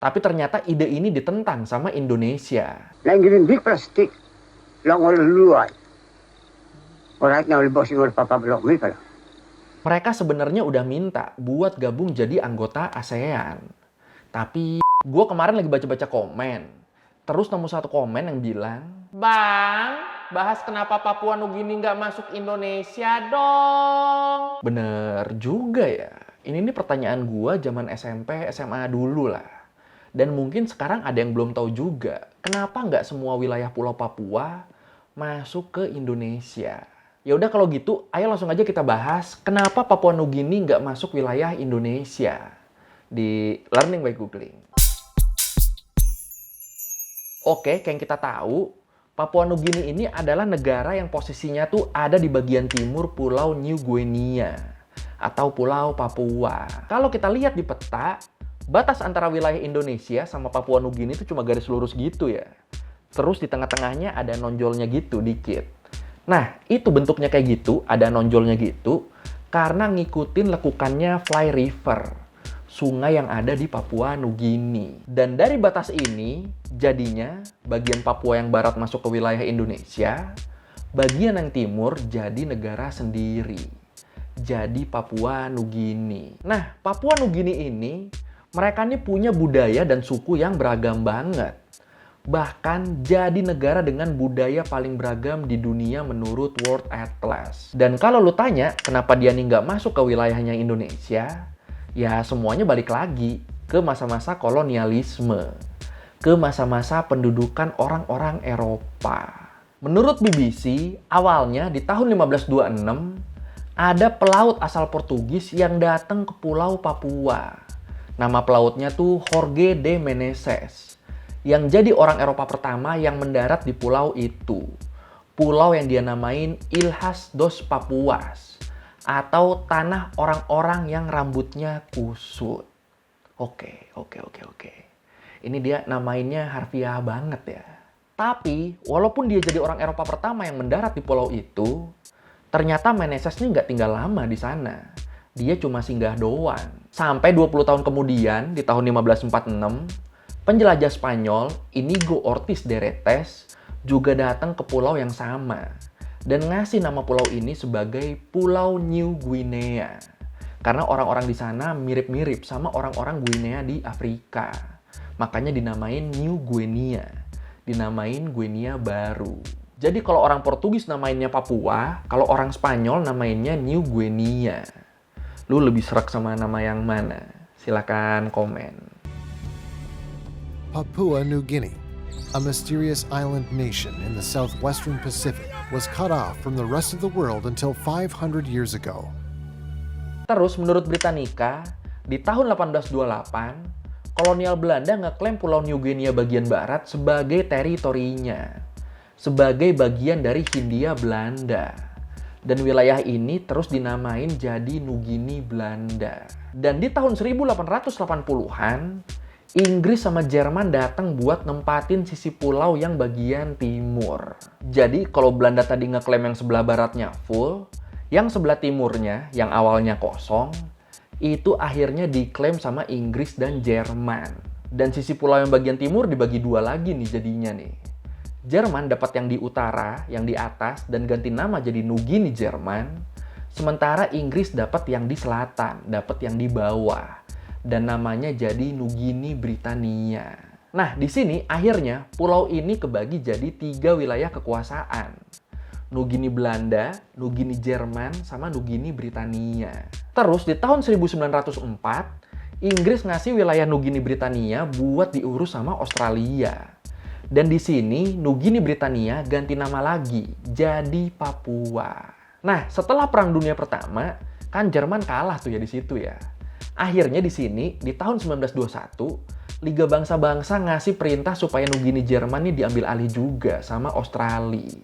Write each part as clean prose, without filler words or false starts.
Tapi ternyata ide ini ditentang sama Indonesia. Längre big plastik, lång och luai. Orang yang lebih bosin oleh papa belum mikir. Mereka sebenarnya udah minta buat gabung jadi anggota ASEAN. Tapi gue kemarin lagi baca-baca komen. Terus nemu satu komen yang bilang, "Bang, bahas kenapa Papua Nugini nggak masuk Indonesia dong." Bener juga ya. Ini pertanyaan gue zaman SMP, SMA dulu lah. Dan mungkin sekarang ada yang belum tahu juga, kenapa nggak semua wilayah Pulau Papua masuk ke Indonesia. Ya udah kalau gitu, ayo langsung aja kita bahas kenapa Papua Nugini nggak masuk wilayah Indonesia di Learning by Googling. Oke, kayak yang kita tahu, Papua Nugini ini adalah negara yang posisinya tuh ada di bagian timur Pulau New Guinea atau Pulau Papua. Kalau kita lihat di peta, batas antara wilayah Indonesia sama Papua Nugini itu cuma garis lurus gitu ya. Terus di tengah-tengahnya ada nonjolnya gitu dikit. Nah, itu bentuknya kayak gitu, ada nonjolnya gitu, karena ngikutin lekukannya Fly River, sungai yang ada di Papua Nugini. Dan dari batas ini, jadinya bagian Papua yang barat masuk ke wilayah Indonesia, bagian yang timur jadi negara sendiri. Jadi Papua Nugini. Nah, Papua Nugini ini, mereka nih punya budaya dan suku yang beragam banget. Bahkan jadi negara dengan budaya paling beragam di dunia menurut World Atlas. Dan kalau lu tanya kenapa dia nih nggak masuk ke wilayahnya Indonesia, ya semuanya balik lagi ke masa-masa kolonialisme, ke masa-masa pendudukan orang-orang Eropa. Menurut BBC, awalnya di tahun 1526, ada pelaut asal Portugis yang datang ke Pulau Papua. Nama pelautnya tuh Jorge de Menezes, yang jadi orang Eropa pertama yang mendarat di pulau itu. Pulau yang dia namain Ilhas dos Papuas, atau tanah orang-orang yang rambutnya kusut. Oke. Ini dia namainnya harfiah banget ya. Tapi, walaupun dia jadi orang Eropa pertama yang mendarat di pulau itu, ternyata Menezes ini nggak tinggal lama di sana. Dia cuma singgah doang. Sampai 20 tahun kemudian, di tahun 1546, penjelajah Spanyol, Inigo Ortiz de Retes, juga datang ke pulau yang sama. Dan ngasih nama pulau ini sebagai Pulau New Guinea. Karena orang-orang di sana mirip-mirip sama orang-orang Guinea di Afrika. Makanya dinamain New Guinea. Dinamain Guinea baru. Jadi kalau orang Portugis namainnya Papua, kalau orang Spanyol namainnya New Guinea. Lu lebih serak sama nama yang mana? Silakan komen. Papua New Guinea, a mysterious island nation in the southwestern Pacific, was cut off from the rest of the world until 500 years ago. Terus menurut Britannica, di tahun 1828, kolonial Belanda ngeklaim Pulau New Guinea bagian barat sebagai teritorinya, sebagai bagian dari Hindia Belanda. Dan wilayah ini terus dinamain jadi Nugini Belanda. Dan di tahun 1880-an, Inggris sama Jerman datang buat nempatin sisi pulau yang bagian timur. Jadi kalau Belanda tadi ngeklaim yang sebelah baratnya full, yang sebelah timurnya, yang awalnya kosong, itu akhirnya diklaim sama Inggris dan Jerman. Dan sisi pulau yang bagian timur dibagi dua lagi nih jadinya nih. Jerman dapat yang di utara, yang di atas, dan ganti nama jadi Nugini Jerman. Sementara Inggris dapat yang di selatan, dapat yang di bawah. Dan namanya jadi Nugini Britania. Nah, di sini akhirnya pulau ini kebagi jadi 3 wilayah kekuasaan. Nugini Belanda, Nugini Jerman, sama Nugini Britania. Terus di tahun 1904, Inggris ngasih wilayah Nugini Britania buat diurus sama Australia. Dan di sini Nugini Britania ganti nama lagi jadi Papua. Nah, setelah Perang Dunia Pertama, kan Jerman kalah tuh ya di situ ya. Akhirnya di sini di tahun 1921, Liga Bangsa-Bangsa ngasih perintah supaya Nugini Jerman ini diambil alih juga sama Australia.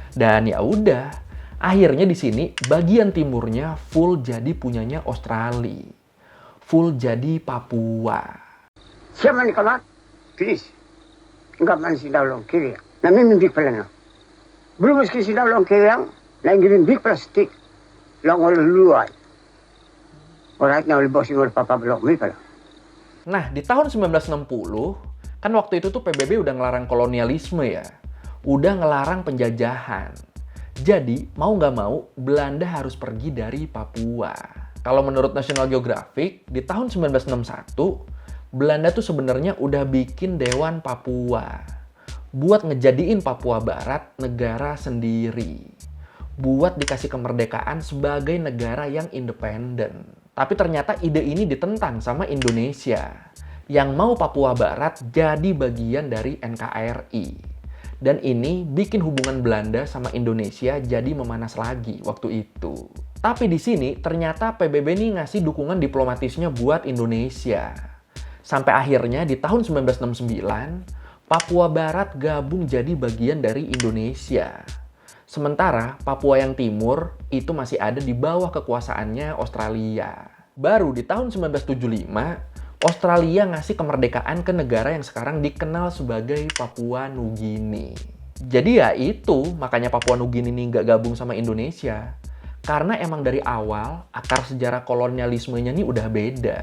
Dan ya udah, akhirnya di sini bagian timurnya full jadi punyanya Australia. Full jadi Papua. Siapa nih kawan? Please. Enggak main si daulong kiri. Namin big pala no. Belum meski si daulong kiri yang lain big plastik. Long all luai. Orang yang lebih bosin oleh papa belum pala. Nah, di tahun 1960, kan waktu itu tuh PBB udah ngelarang kolonialisme ya. Udah ngelarang penjajahan. Jadi, mau nggak mau, Belanda harus pergi dari Papua. Kalau menurut National Geographic, di tahun 1961, Belanda tuh sebenarnya udah bikin Dewan Papua. Buat ngejadiin Papua Barat negara sendiri. Buat dikasih kemerdekaan sebagai negara yang independen. Tapi ternyata ide ini ditentang sama Indonesia. Yang mau Papua Barat jadi bagian dari NKRI. Dan ini bikin hubungan Belanda sama Indonesia jadi memanas lagi waktu itu. Tapi di sini ternyata PBB nih ngasih dukungan diplomatisnya buat Indonesia. Sampai akhirnya di tahun 1969, Papua Barat gabung jadi bagian dari Indonesia. Sementara Papua yang timur itu masih ada di bawah kekuasaannya Australia. Baru di tahun 1975, Australia ngasih kemerdekaan ke negara yang sekarang dikenal sebagai Papua Nugini. Jadi ya itu, makanya Papua Nugini ini nggak gabung sama Indonesia. Karena emang dari awal, akar sejarah kolonialismenya ini udah beda.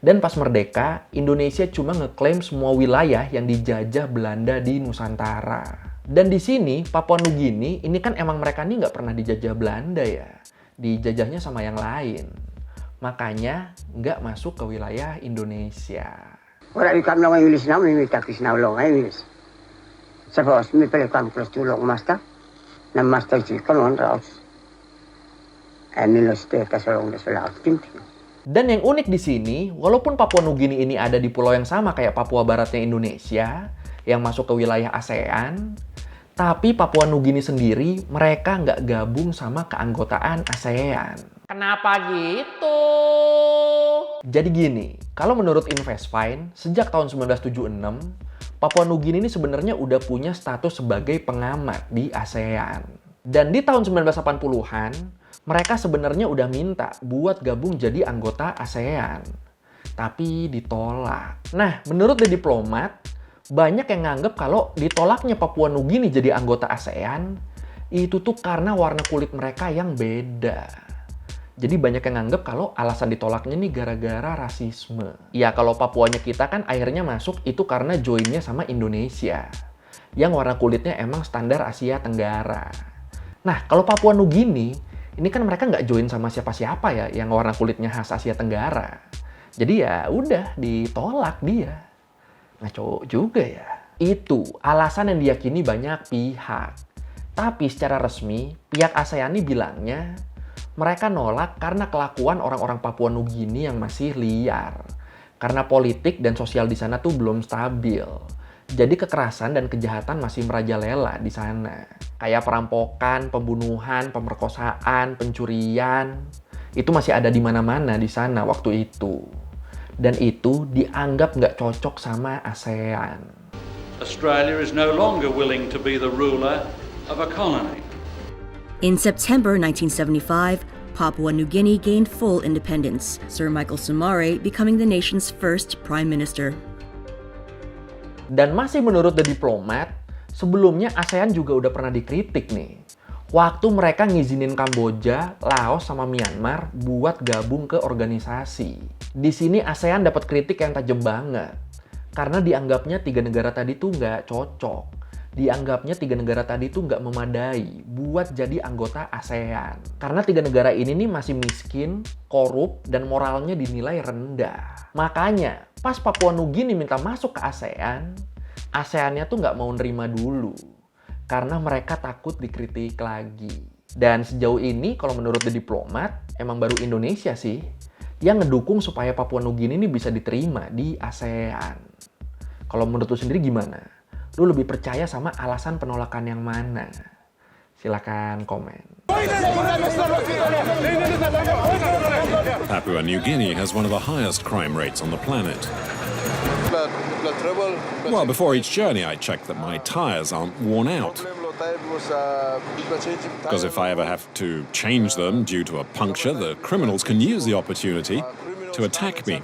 Dan pas merdeka, Indonesia cuma ngeklaim semua wilayah yang dijajah Belanda di Nusantara. Dan di sini, Papua Nugini, ini kan emang mereka nih nggak pernah dijajah Belanda ya. Dijajahnya sama yang lain. Makanya nggak masuk ke wilayah Indonesia. Orang ikan lang English na, may takis na ulang English. Suppose, may pelikam plus tulong master. Na master chicken on raus. And niloste kasolong na sila acting. Dan yang unik di sini, walaupun Papua Nugini ini ada di pulau yang sama kayak Papua Baratnya Indonesia, yang masuk ke wilayah ASEAN, tapi Papua Nugini sendiri mereka nggak gabung sama keanggotaan ASEAN. Kenapa gitu? Jadi gini, kalau menurut Investfine, sejak tahun 1976, Papua Nugini ini sebenarnya udah punya status sebagai pengamat di ASEAN. Dan di tahun 1980-an, mereka sebenarnya udah minta buat gabung jadi anggota ASEAN. Tapi ditolak. Nah, menurut The Diplomat, banyak yang nganggep kalau ditolaknya Papua Nugini jadi anggota ASEAN, itu tuh karena warna kulit mereka yang beda. Jadi banyak yang nganggep kalau alasan ditolaknya nih gara-gara rasisme. Ya kalau Papuanya kita kan akhirnya masuk itu karena joinnya sama Indonesia. Yang warna kulitnya emang standar Asia Tenggara. Nah kalau Papua Nugini, ini kan mereka nggak join sama siapa-siapa ya yang warna kulitnya khas Asia Tenggara. Jadi ya udah ditolak dia. Ngaco juga ya. Itu alasan yang diyakini banyak pihak. Tapi secara resmi, pihak ASEAN ini bilangnya mereka nolak karena kelakuan orang-orang Papua Nugini yang masih liar. Karena politik dan sosial di sana tuh belum stabil. Jadi kekerasan dan kejahatan masih merajalela di sana. Kayak perampokan, pembunuhan, pemerkosaan, pencurian. Itu masih ada di mana-mana di sana waktu itu. Dan itu dianggap nggak cocok sama ASEAN. Australia is no longer willing to be the ruler of a colony. In September 1975, Papua New Guinea gained full independence, Sir Michael Somare becoming the nation's first prime minister. Dan masih menurut The Diplomat, sebelumnya ASEAN juga udah pernah dikritik nih. Waktu mereka ngizinin Kamboja, Laos, sama Myanmar buat gabung ke organisasi. Di sini ASEAN dapat kritik yang tajam banget. Karena dianggapnya tiga negara tadi tuh nggak cocok. Dianggapnya tiga negara tadi tuh nggak memadai buat jadi anggota ASEAN. Karena tiga negara ini nih masih miskin, korup, dan moralnya dinilai rendah. Makanya, pas Papua Nugini minta masuk ke ASEAN, ASEAN-nya tuh nggak mau nerima dulu. Karena mereka takut dikritik lagi. Dan sejauh ini, kalau menurut The Diplomat, emang baru Indonesia sih yang ngedukung supaya Papua Nugini ini bisa diterima di ASEAN. Kalau menurut lu sendiri gimana? Lu lebih percaya sama alasan penolakan yang mana? Silakan komen. Papua New Guinea has one of the highest crime rates on the planet. Well, before each journey, I check that my tires aren't worn out. Because if I ever have to change them due to a puncture, the criminals can use the opportunity to attack me.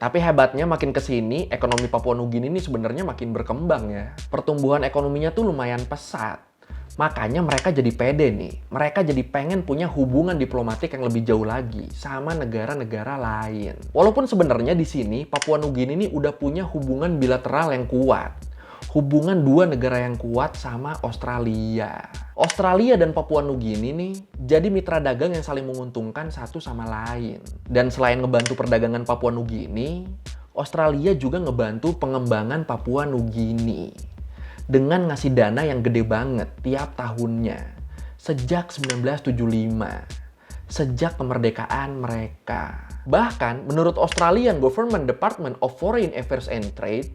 Tapi hebatnya makin kesini, ekonomi Papua Nugini ini sebenarnya makin berkembang ya. Pertumbuhan ekonominya tuh lumayan pesat. Makanya mereka jadi pede nih. Mereka jadi pengen punya hubungan diplomatik yang lebih jauh lagi sama negara-negara lain. Walaupun sebenarnya di sini Papua Nugini ini udah punya hubungan bilateral yang kuat. Hubungan dua negara yang kuat sama Australia. Australia dan Papua Nugini nih jadi mitra dagang yang saling menguntungkan satu sama lain. Dan selain ngebantu perdagangan Papua Nugini, Australia juga ngebantu pengembangan Papua Nugini dengan ngasih dana yang gede banget tiap tahunnya sejak 1975, sejak kemerdekaan mereka. Bahkan menurut Australian Government Department of Foreign Affairs and Trade,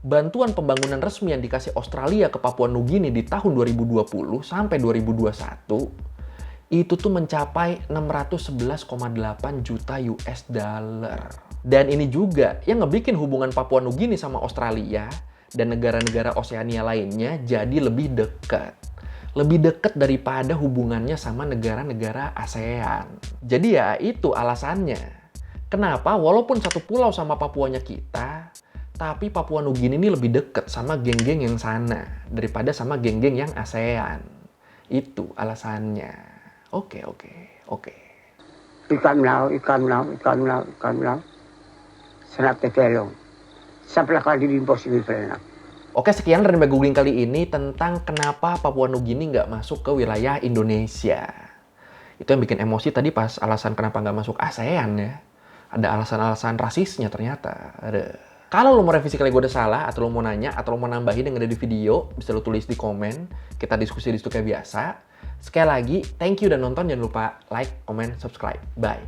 bantuan pembangunan resmi yang dikasih Australia ke Papua Nugini di tahun 2020 sampai 2021 itu tuh mencapai 611,8 juta US dollar. Dan ini juga yang ngebikin hubungan Papua Nugini sama Australia dan negara-negara Oseania lainnya jadi lebih dekat. Lebih dekat daripada hubungannya sama negara-negara ASEAN. Jadi ya itu alasannya. Kenapa walaupun satu pulau sama Papuanya kita, tapi Papua Nugini ini lebih dekat sama geng-geng yang sana daripada sama geng-geng yang ASEAN. Itu alasannya. Oke. Ikan lao. Sanap tetelong. Sampai kali di impossible pernah. Oke, sekian dari Mbak Googling kali ini tentang kenapa Papua Nugini nggak masuk ke wilayah Indonesia. Itu yang bikin emosi tadi pas alasan kenapa nggak masuk ASEAN ya. Ada alasan-alasan rasisnya ternyata. Kalau lo mau revisi kali gue udah salah, atau lo mau nanya, atau lo mau nambahin yang ada di video, bisa lo tulis di komen. Kita diskusi di situ kayak biasa. Sekali lagi, thank you udah nonton. Jangan lupa like, comment, subscribe. Bye.